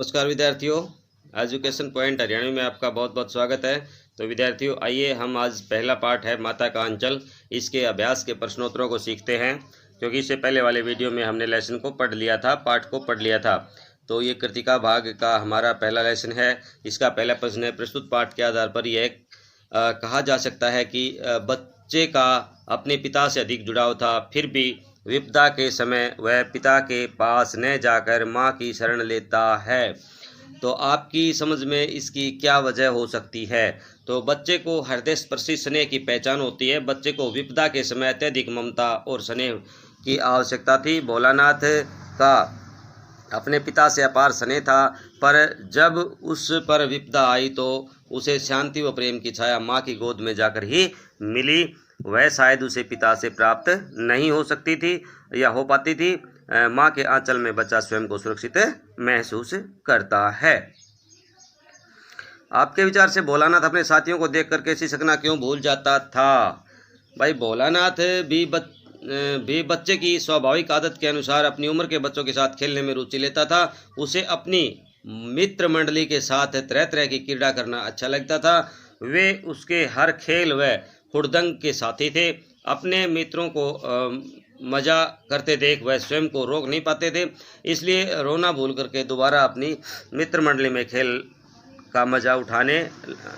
नमस्कार विद्यार्थियों, education point Haryana में आपका बहुत बहुत स्वागत है। तो विद्यार्थियों, आइए हम आज पहला पार्ट है माता का अंचल, इसके अभ्यास के प्रश्नोत्तरों को सीखते हैं। क्योंकि इससे पहले वाले वीडियो में हमने लेसन को पढ़ लिया था, पाठ को पढ़ लिया था। तो ये कृतिका भाग का हमारा पहला लेसन है। इसका पहला प्रश्न है, प्रस्तुत पाठ के आधार पर यह कहा जा सकता है कि बच्चे का अपने पिता से अधिक जुड़ाव था, फिर भी विपदा के समय वह पिता के पास न जाकर माँ की शरण लेता है। तो आपकी समझ में इसकी क्या वजह हो सकती है? तो बच्चे को हृदय स्पर्शी स्नेह की पहचान होती है। बच्चे को विपदा के समय अत्यधिक ममता और स्नेह की आवश्यकता थी। भोलानाथ का अपने पिता से अपार स्नेह था, पर जब उस पर विपदा आई तो उसे शांति व प्रेम की छाया माँ की गोद में जाकर ही मिली। वह शायद उसे पिता से प्राप्त नहीं हो सकती थी या हो पाती थी। माँ के आंचल में बच्चा स्वयं को सुरक्षित महसूस करता है। आपके विचार से भोलानाथ अपने साथियों को देखकर कैसी सकना क्यों भूल जाता था? भाई, भोलानाथ भी बच्चे की स्वाभाविक आदत के अनुसार अपनी उम्र के बच्चों के साथ खेलने में रुचि लेता था। उसे अपनी मित्र मंडली के साथ तरह तरह की क्रीड़ा करना अच्छा लगता था। वे उसके हर खेल व हुड़दंग के साथी थे। अपने मित्रों को मजा करते देख वह स्वयं को रोक नहीं पाते थे, इसलिए रोना भूल करके दोबारा अपनी मित्र मंडली में खेल का मजा उठाने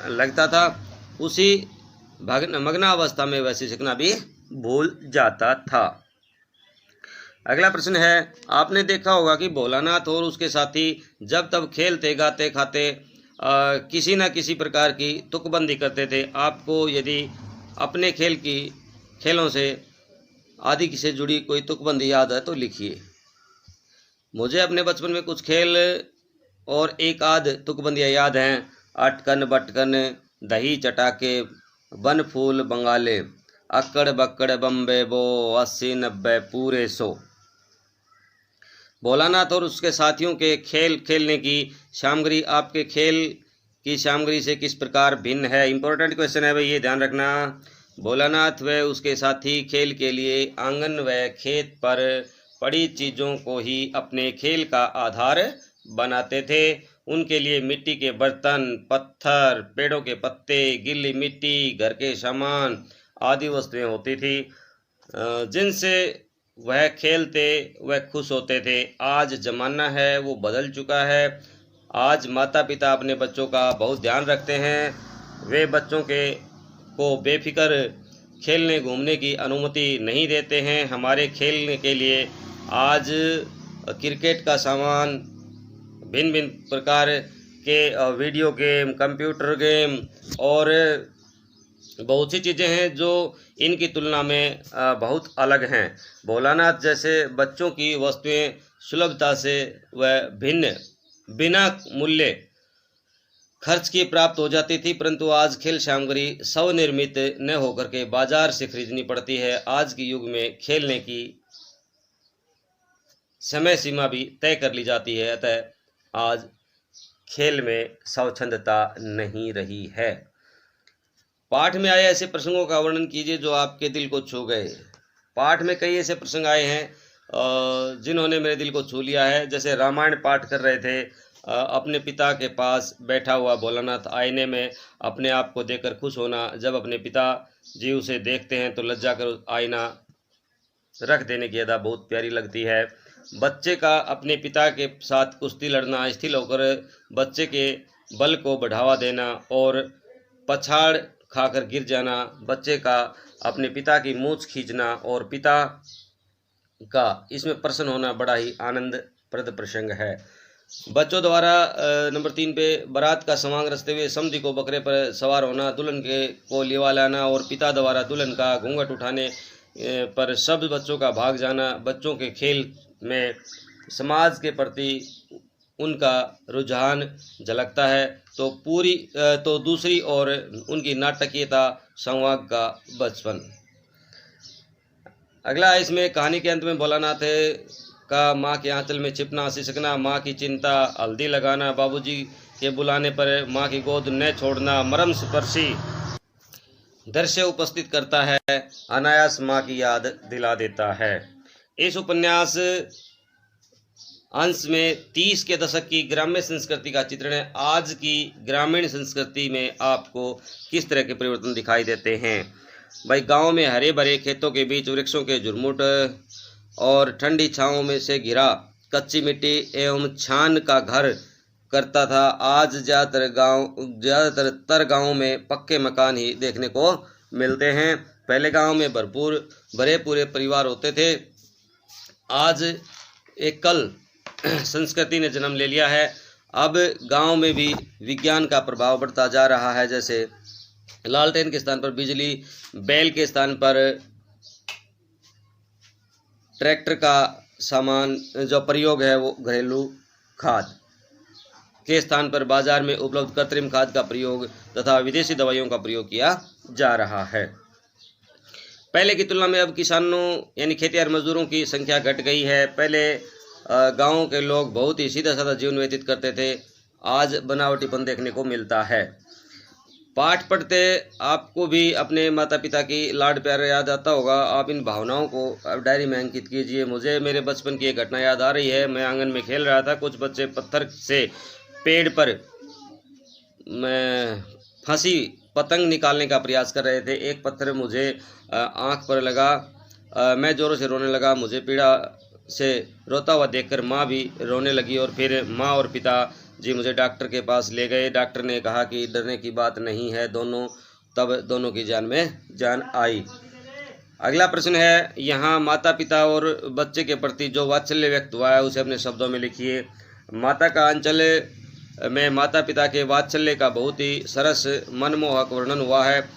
लगता था। उसी मग्नावस्था में वैसे सीखना भी भूल जाता था। अगला प्रश्न है, आपने देखा होगा कि भोलानाथ और उसके साथी जब तब खेलते गाते खाते किसी न किसी प्रकार की तुकबंदी करते थे। आपको यदि अपने खेलों से आदि से जुड़ी कोई तुकबंदी याद है तो लिखिए। मुझे अपने बचपन में कुछ खेल और एक आध तुकबंदियाँ याद हैं। अटकन बटकन, दही चटाके, बन फूल बंगाले, अक्कड़ बक्कड़ बम्बे बो, 80-90 पूरे 100। भोलानाथ और उसके साथियों के खेल खेलने की सामग्री आपके खेल की सामग्री से किस प्रकार भिन्न है? इंपॉर्टेंट क्वेश्चन है भाई, ये ध्यान रखना। भोलानाथ व उसके साथी खेल के लिए आंगन व खेत पर पड़ी चीज़ों को ही अपने खेल का आधार बनाते थे। उनके लिए मिट्टी के बर्तन, पत्थर, पेड़ों के पत्ते, गीली मिट्टी, घर के सामान आदि वस्तुएं होती थी जिनसे वह खेलते वह खुश होते थे। आज जमाना है वो बदल चुका है। आज माता पिता अपने बच्चों का बहुत ध्यान रखते हैं। वे बच्चों को बेफिक्र खेलने घूमने की अनुमति नहीं देते हैं। हमारे खेलने के लिए आज क्रिकेट का सामान, भिन्न भिन्न प्रकार के वीडियो गेम, कंप्यूटर गेम और बहुत सी चीज़ें हैं जो इनकी तुलना में बहुत अलग हैं। भोलानाथ जैसे बच्चों की वस्तुएं सुलभता से व बिना मूल्य खर्च की प्राप्त हो जाती थी, परंतु आज खेल सामग्री स्वनिर्मित न होकर के बाजार से खरीदनी पड़ती है। आज के युग में खेलने की समय सीमा भी तय कर ली जाती है, अतः आज खेल में स्वच्छंदता नहीं रही है। पाठ में आए ऐसे प्रसंगों का वर्णन कीजिए जो आपके दिल को छू गए। पाठ में कई ऐसे प्रसंग आए हैं जिन्होंने मेरे दिल को छू लिया है। जैसे रामायण पाठ कर रहे थे, अपने पिता के पास बैठा हुआ भोलानाथ आईने में अपने आप को देखकर खुश होना। जब अपने पिता जी उसे देखते हैं तो लज्जा कर आईना रख देने की अदा बहुत प्यारी लगती है। बच्चे का अपने पिता के साथ कुश्ती लड़ना, स्थिर होकर बच्चे के बल को बढ़ावा देना और पछाड़ खाकर गिर जाना, बच्चे का अपने पिता की मूंछ खींचना और पिता का इसमें प्रसन्न होना बड़ा ही आनंदप्रद प्रसंग है। बच्चों द्वारा नंबर 3 पे बारात का समांग रचते हुए समधी को बकरे पर सवार होना, दुल्हन को लिवा लाना और पिता द्वारा दुल्हन का घूंघट उठाने पर सब बच्चों का भाग जाना। बच्चों के खेल में समाज के प्रति उनका रुझान झलकता है। तो दूसरी ओर उनकी नाटकीयता, संवाद का बचपन। अगला है, इसमें कहानी के अंत में भोलानाथ का माँ के आंचल में छिपना, सिसकना, माँ की चिंता, हल्दी लगाना, बाबूजी के बुलाने पर माँ की गोद न छोड़ना, मरम स्पर्शी दृश्य उपस्थित करता है, अनायास माँ की याद दिला देता है। इस उपन्यास अंश में 30 के दशक की ग्राम्य संस्कृति का चित्रण है। आज की ग्रामीण संस्कृति में आपको किस तरह के परिवर्तन दिखाई देते हैं? भाई, गांव में हरे भरे खेतों के बीच वृक्षों के झुरमुट और ठंडी छांवों में से घिरा कच्ची मिट्टी एवं छान का घर करता था। आज ज़्यादातर गाँव में पक्के मकान ही देखने को मिलते हैं। पहले गांव में भरपूर भरे पूरे परिवार होते थे। आज एकल संस्कृति ने जन्म ले लिया है। अब गांव में भी विज्ञान का प्रभाव बढ़ता जा रहा है। जैसे लालटेन के स्थान पर बिजली, बैल के स्थान पर ट्रैक्टर का सामान जो प्रयोग है वो घरेलू खाद के स्थान पर बाजार में उपलब्ध कृत्रिम खाद का प्रयोग तथा विदेशी दवाइयों का प्रयोग किया जा रहा है। पहले की तुलना में अब किसानों यानी खेतिहर मजदूरों की संख्या घट गई है। पहले गाँव के लोग बहुत ही सीधा साधा जीवन व्यतीत करते थे। आज बनावटीपन देखने को मिलता है। पाठ पढ़ते आपको भी अपने माता पिता की लाड प्यार याद आता होगा। आप इन भावनाओं को डायरी में अंकित कीजिए। मुझे मेरे बचपन की एक घटना याद आ रही है। मैं आंगन में खेल रहा था। कुछ बच्चे पत्थर से पेड़ पर फंसी पतंग निकालने का प्रयास कर रहे थे। एक पत्थर मुझे आँख पर लगा। मैं ज़ोरों से रोने लगा। मुझे पीड़ा से रोता हुआ देखकर माँ भी रोने लगी और फिर माँ और पिता जी मुझे डॉक्टर के पास ले गए। डॉक्टर ने कहा कि डरने की बात नहीं है। तब दोनों की जान में जान आई। अगला प्रश्न है, यहाँ माता पिता और बच्चे के प्रति जो वात्सल्य व्यक्त हुआ है उसे अपने शब्दों में लिखिए। माता का अंचल में माता पिता के वात्सल्य का बहुत ही सरस मनमोहक वर्णन हुआ है।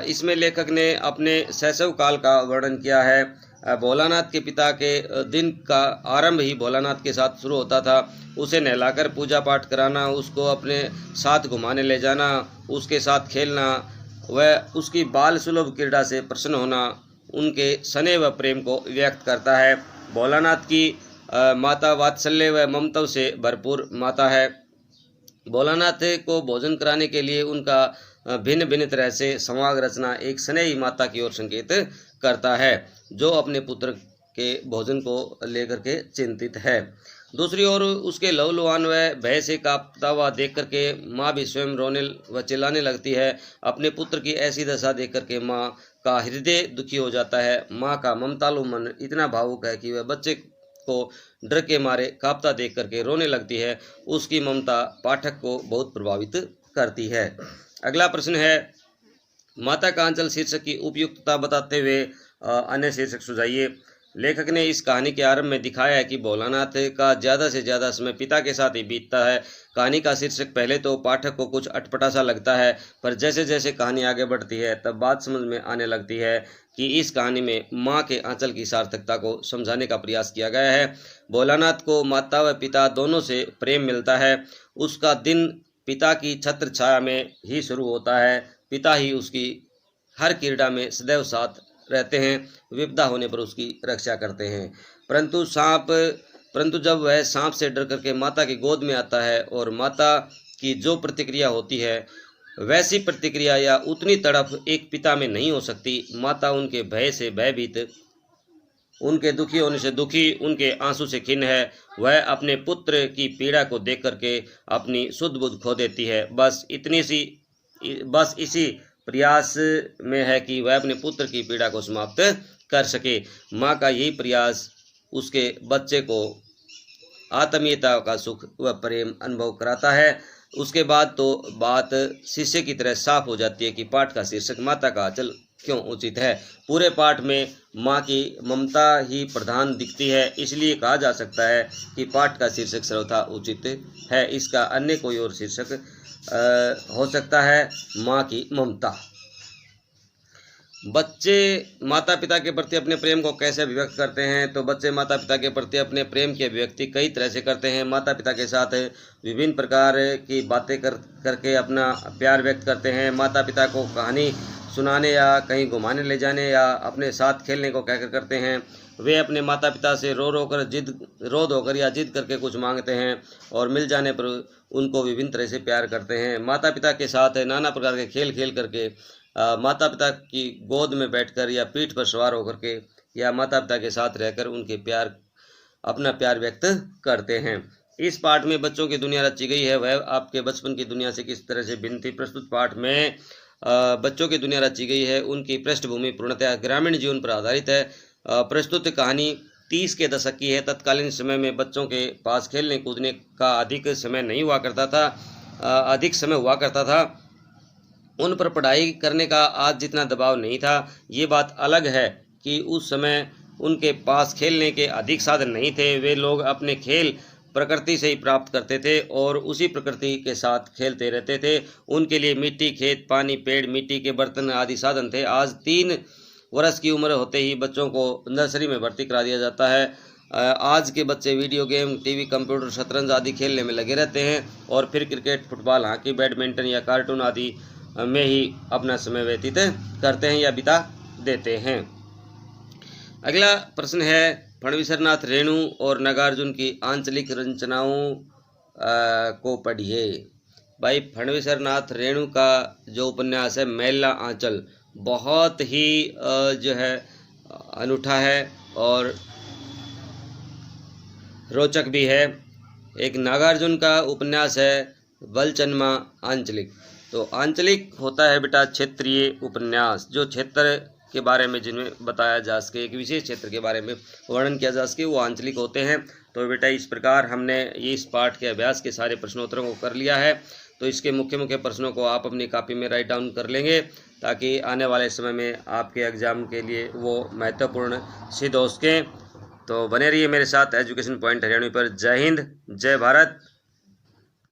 इसमें लेखक ने अपने शैशव काल का वर्णन किया है। भोलानाथ के पिता के दिन का आरंभ ही भोलानाथ के साथ शुरू होता था। उसे नहलाकर पूजा पाठ कराना, उसको अपने साथ घुमाने ले जाना, उसके साथ खेलना, वह उसकी बाल सुलभ क्रीड़ा से प्रसन्न होना उनके स्नेह व प्रेम को व्यक्त करता है। भोलानाथ की माता वात्सल्य व ममता से भरपूर माता है। भोलानाथ को भोजन कराने के लिए उनका भिन्न भिन्न तरह से संवाद रचना एक स्नेही माता की ओर संकेत करता है, जो अपने पुत्र के भोजन को लेकर के चिंतित है। दूसरी ओर उसके लहूलुहान व भय से कांपता हुआ देख करके माँ भी स्वयं रोने व चिल्लाने लगती है। अपने पुत्र की ऐसी दशा देख करके माँ का हृदय दुखी हो जाता है। माँ का ममतालु मन इतना भावुक है कि वह बच्चे को डर के मारे कांपता देख करके रोने लगती है। उसकी ममता पाठक को बहुत प्रभावित करती है। अगला प्रश्न है, माता का अंचल शीर्षक की उपयुक्तता बताते हुए अन्य शीर्षक सुझाइए। लेखक ने इस कहानी के आरंभ में दिखाया है कि भोलानाथ का ज़्यादा से ज़्यादा समय पिता के साथ ही बीतता है। कहानी का शीर्षक पहले तो पाठक को कुछ अटपटा सा लगता है, पर जैसे जैसे कहानी आगे बढ़ती है तब बात समझ में आने लगती है कि इस कहानी में माँ के आंचल की सार्थकता को समझाने का प्रयास किया गया है। भोलानाथ को माता व पिता दोनों से प्रेम मिलता है। उसका दिन पिता की छत्र छाया में ही शुरू होता है। पिता ही उसकी हर क्रीड़ा में सदैव साथ रहते हैं, विपदा होने पर उसकी रक्षा करते हैं। परंतु जब वह सांप से डर करके माता की गोद में आता है और माता की जो प्रतिक्रिया होती है वैसी प्रतिक्रिया या उतनी तड़प एक पिता में नहीं हो सकती। माता उनके भय से भयभीत, उनके दुखी होने से दुखी, उनके आंसू से खिन्न है। वह अपने पुत्र की पीड़ा को देख करके अपनी सुध बुध खो देती है। बस इसी प्रयास में है कि वह अपने पुत्र की पीड़ा को समाप्त कर सके। माँ का यही प्रयास उसके बच्चे को आत्मीयता का सुख व प्रेम अनुभव कराता है। उसके बाद तो बात शीशे की तरह साफ हो जाती है कि पाठ का शीर्षक माता का आंचल क्यों उचित है। पूरे पाठ में माँ की ममता ही प्रधान दिखती है, इसलिए कहा जा सकता है कि पाठ का शीर्षक सर्वथा उचित है। इसका अन्य कोई और शीर्षक हो सकता है माँ की ममता। बच्चे माता पिता के प्रति अपने प्रेम को कैसे अभिव्यक्त करते हैं? तो बच्चे माता पिता के प्रति अपने प्रेम की अभिव्यक्ति कई तरह से करते हैं। माता पिता के साथ विभिन्न प्रकार की बातें करके अपना प्यार व्यक्त करते हैं। माता पिता को कहानी सुनाने या कहीं घुमाने ले जाने या अपने साथ खेलने को कहकर करते हैं। वे अपने माता पिता से रो धोकर या जिद करके कुछ मांगते हैं और मिल जाने पर उनको विभिन्न तरह से प्यार करते हैं। माता पिता के साथ नाना प्रकार के खेल खेल करके, माता पिता की गोद में बैठकर या पीठ पर सवार होकर के या माता पिता के साथ रहकर उनके प्यार अपना प्यार व्यक्त करते हैं। इस पाठ में बच्चों की दुनिया रची गई है, वह आपके बचपन की दुनिया से किस तरह से भिन्न थी। प्रस्तुत पाठ में बच्चों की दुनिया रची गई है, उनकी पृष्ठभूमि पूर्णतः ग्रामीण जीवन पर आधारित है। प्रस्तुत कहानी 30 के दशक की है। तत्कालीन समय में बच्चों के पास खेलने कूदने का अधिक समय हुआ करता था। उन पर पढ़ाई करने का आज जितना दबाव नहीं था। ये बात अलग है कि उस समय उनके पास खेलने के अधिक साधन नहीं थे। वे लोग अपने खेल प्रकृति से ही प्राप्त करते थे और उसी प्रकृति के साथ खेलते रहते थे। उनके लिए मिट्टी, खेत, पानी, पेड़, मिट्टी के बर्तन आदि साधन थे। आज 3 वर्ष की उम्र होते ही बच्चों को नर्सरी में भर्ती करा दिया जाता है। आज के बच्चे वीडियो गेम, टीवी, कंप्यूटर, शतरंज आदि खेलने में लगे रहते हैं और फिर क्रिकेट, फुटबॉल, हॉकी, बैडमिंटन या कार्टून आदि में ही अपना समय व्यतीत करते हैं या बिता देते हैं। अगला प्रश्न है, फणवीसरनाथ रेणु और नागार्जुन की आंचलिक रचनाओं को पढ़िए। भाई, फणवीसरनाथ रेणु का जो उपन्यास है मैला आंचल, बहुत ही जो है अनूठा है और रोचक भी है। एक नागार्जुन का उपन्यास है वलचनमा आंचलिक। तो आंचलिक होता है बेटा क्षेत्रीय उपन्यास, जो क्षेत्र के बारे में जिनमें बताया जा सके, एक विशेष क्षेत्र के बारे में वर्णन किया जा सके, वो आंचलिक होते हैं। तो बेटा इस प्रकार हमने इस पाठ के अभ्यास के सारे प्रश्नोत्तरों को कर लिया है। तो इसके मुख्य प्रश्नों को आप अपनी कॉपी में राइट डाउन कर लेंगे ताकि आने वाले समय में आपके एग्ज़ाम के लिए वो महत्वपूर्ण सिद्ध हो सकें। तो बने रहिए मेरे साथ एजुकेशन पॉइंट हरियाणवी पर। जय हिंद, जय भारत।